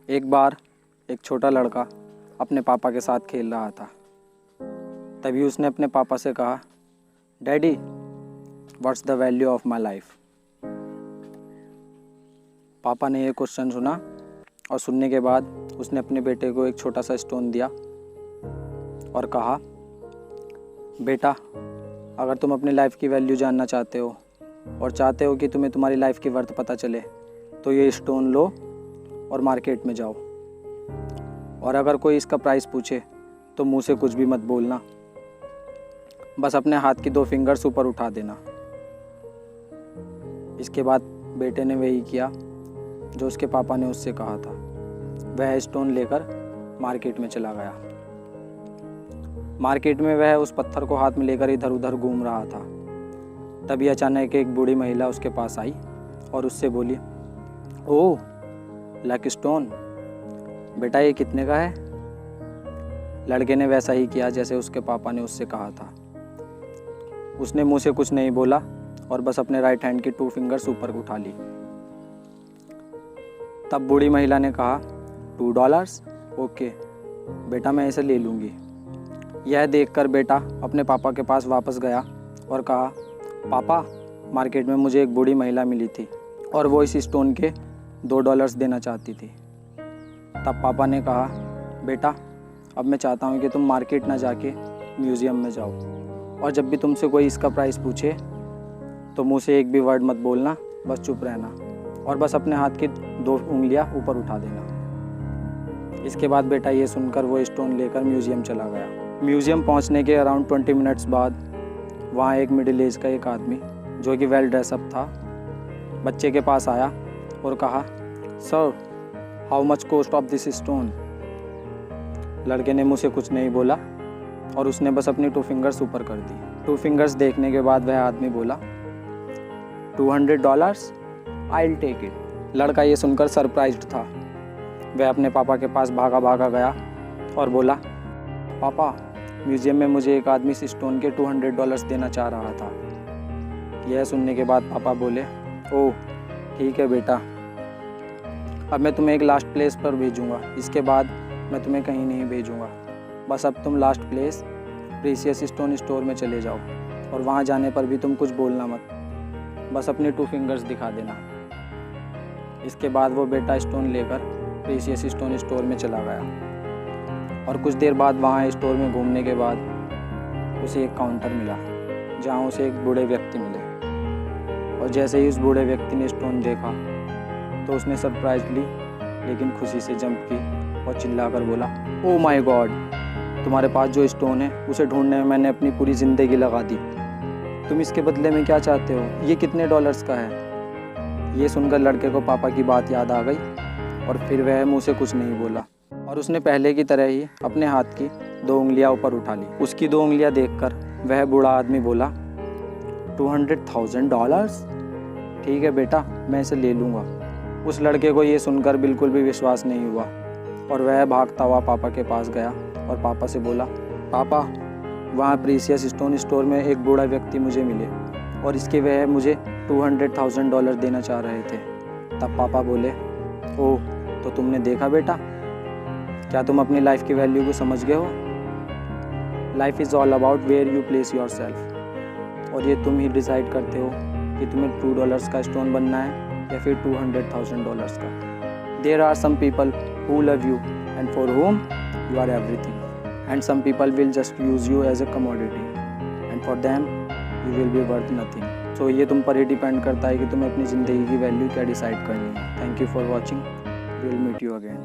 एक बार एक छोटा लड़का अपने पापा के साथ खेल रहा था। तभी उसने अपने पापा से कहा, daddy, what's the value of my life. पापा ने ये क्वेश्चन सुना और सुनने के बाद उसने अपने बेटे को एक छोटा सा स्टोन दिया और कहा, बेटा, अगर तुम अपनी लाइफ की वैल्यू जानना चाहते हो और चाहते हो कि तुम्हें तुम्हारी लाइफ की वर्थ पता चले, तो ये स्टोन लो और मार्केट में जाओ, और अगर कोई इसका प्राइस पूछे तो मुंह से कुछ भी मत बोलना, बस अपने हाथ की 2 फिंगर्स ऊपर उठा देना। इसके बाद बेटे ने वही किया जो उसके पापा ने उससे कहा था। वह स्टोन लेकर मार्केट में चला गया। मार्केट में वह उस पत्थर को हाथ में लेकर इधर उधर घूम रहा था। तभी अचानक एक बूढ़ी महिला उसके पास आई और उससे बोली, ओह लकी स्टोन, बेटा ये कितने का है? लड़के ने वैसा ही किया जैसे उसके पापा ने उससे कहा था। उसने मुंह से कुछ नहीं बोला और बस अपने राइट हैंड की 2 फिंगर्स ऊपर उठा ली। तब बूढ़ी महिला ने कहा, $2? ओके बेटा, मैं इसे ले लूँगी। यह देखकर बेटा अपने पापा के पास वापस गया और कहा, पापा, मार्केट में मुझे एक बूढ़ी महिला मिली थी और वो इस स्टोन के $2 देना चाहती थी। तब पापा ने कहा, बेटा, अब मैं चाहता हूँ कि तुम मार्केट ना जाके म्यूज़ियम में जाओ, और जब भी तुमसे कोई इसका प्राइस पूछे तो मुंह से एक भी वर्ड मत बोलना, बस चुप रहना और बस अपने हाथ की 2 उंगलियां ऊपर उठा देना। इसके बाद बेटा ये सुनकर वो स्टोन लेकर म्यूज़ियम चला गया। म्यूज़ियम पहुँचने के अराउंड 20 मिनट्स बाद वहाँ एक मिडिल एज का एक आदमी जो कि वेल ड्रेसअप था, बच्चे के पास आया और कहा, sir, how much cost of this stone? लड़के ने मुँह से कुछ नहीं बोला और उसने बस अपनी 2 फिंगर्स ऊपर कर दी। 2 फिंगर्स देखने के बाद वह आदमी बोला, $200? I will take it. लड़का ये सुनकर सरप्राइज्ड था। वह अपने पापा के पास भागा भागा गया और बोला, पापा, म्यूज़ियम में मुझे एक आदमी इस स्टोन के $200 देना चाह रहा था। यह सुनने के बाद पापा बोले, ओह ठीक है बेटा, अब मैं तुम्हें एक लास्ट प्लेस पर भेजूँगा, इसके बाद मैं तुम्हें कहीं नहीं भेजूँगा। बस अब तुम last place precious stone store में चले जाओ और वहाँ जाने पर भी तुम कुछ बोलना मत, बस अपनी 2 फिंगर्स दिखा देना। इसके बाद वो बेटा स्टोन लेकर प्रीशियस स्टोन स्टोर में चला गया और कुछ देर बाद वहाँ स्टोर में घूमने के बाद उसे एक काउंटर मिला जहाँ उसे एक बूढ़े व्यक्ति मिले, और जैसे ही उस बूढ़े व्यक्ति ने स्टोन देखा तो उसने सरप्राइजली लेकिन खुशी से जंप की और चिल्लाकर बोला, ओह माय गॉड, तुम्हारे पास जो स्टोन है उसे ढूंढने में मैंने अपनी पूरी ज़िंदगी लगा दी। तुम इसके बदले में क्या चाहते हो? ये कितने $? का है? ये सुनकर लड़के को पापा की बात याद आ गई और फिर वह मुंह से कुछ नहीं बोला और उसने पहले की तरह ही अपने हाथ की 2 उंगलियां ऊपर उठा ली। उसकी 2 उंगलियां देखकर वह बूढ़ा आदमी बोला, $200,000? ठीक है बेटा, मैं इसे ले लूँगा। उस लड़के को ये सुनकर बिल्कुल भी विश्वास नहीं हुआ और वह भागता हुआ पापा के पास गया और पापा से बोला, पापा, वहाँ प्रीशियस स्टोन स्टोर में एक बूढ़ा व्यक्ति मुझे मिले और इसके वह मुझे $200,000 देना चाह रहे थे। तब पापा बोले, ओह तो तुमने देखा बेटा, क्या तुम अपनी लाइफ की वैल्यू को समझ गए हो? Life is all about where you place yourself, और ये तुम ही डिसाइड करते हो कि तुम्हें $2 का स्टोन बनना है या फिर $200,000 का। There are some people who love you and for whom you are everything, and some people will just use you as a commodity and for them you will be worth nothing. So ये तुम पर ही depend करता है कि तुम्हें अपनी ज़िंदगी की वैल्यू क्या डिसाइड करनी है। Thank you for watching, we will meet you again.